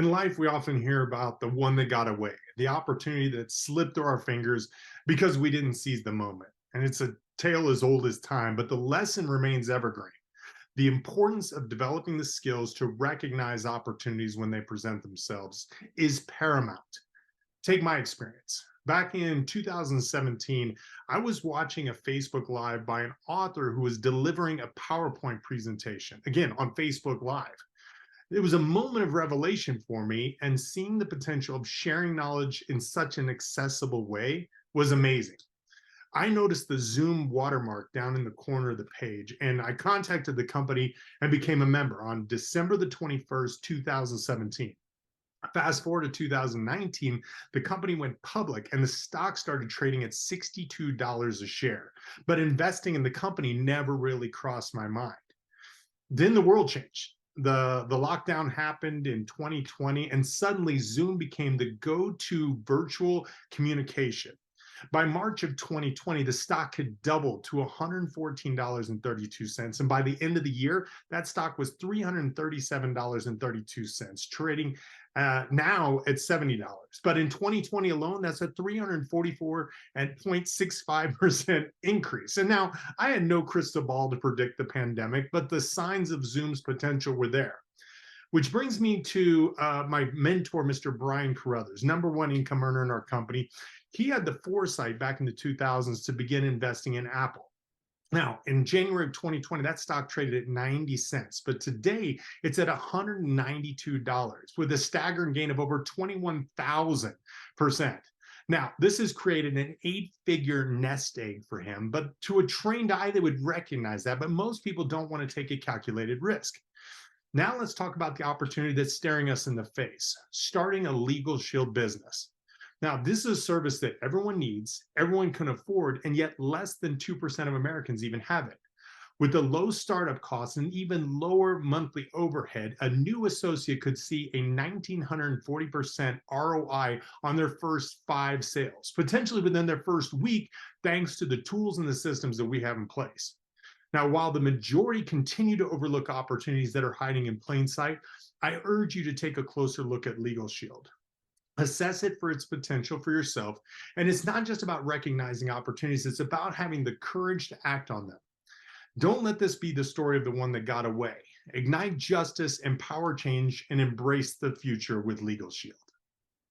In life, we often hear about the one that got away, the opportunity that slipped through our fingers because we didn't seize the moment. And it's a tale as old as time, but the lesson remains evergreen. The importance of developing the skills to recognize opportunities when they present themselves is paramount. Take my experience. Back in 2017, I was watching a Facebook Live by an author who was delivering a PowerPoint presentation, again, on Facebook Live. It was a moment of revelation for me, and seeing the potential of sharing knowledge in such an accessible way was amazing. I noticed the Zoom watermark down in the corner of the page, and I contacted the company and became a member on December the 21st, 2017. Fast forward to 2019, the company went public and the stock started trading at $62 a share. But investing in the company never really crossed my mind. Then the world changed. The lockdown happened in 2020, and suddenly Zoom became the go-to virtual communication. By March of 2020, the stock had doubled to $114.32. And by the end of the year, that stock was $337.32, trading now at $70. But in 2020 alone, that's a 344.65% increase. And now I had no crystal ball to predict the pandemic, but the signs of Zoom's potential were there. Which brings me to my mentor, Mr. Brian Carruthers, #1 income earner in our company. He had the foresight back in the 2000s to begin investing in Apple. Now, in January of 2020, that stock traded at 90 cents, but today it's at $192 with a staggering gain of over 21,000%. Now, this has created an 8-figure nest egg for him, but to a trained eye, they would recognize that, but most people don't want to take a calculated risk. Now let's talk about the opportunity that's staring us in the face, starting a LegalShield business. Now, this is a service that everyone needs, everyone can afford, and yet less than 2% of Americans even have it. With the low startup costs and even lower monthly overhead, a new associate could see a 1,940% ROI on their first 5 sales, potentially within their first week, thanks to the tools and the systems that we have in place. Now, while the majority continue to overlook opportunities that are hiding in plain sight, I urge you to take a closer look at LegalShield. Assess it for its potential for yourself. And it's not just about recognizing opportunities, it's about having the courage to act on them. Don't let this be the story of the one that got away. Ignite justice, empower change, and embrace the future with LegalShield.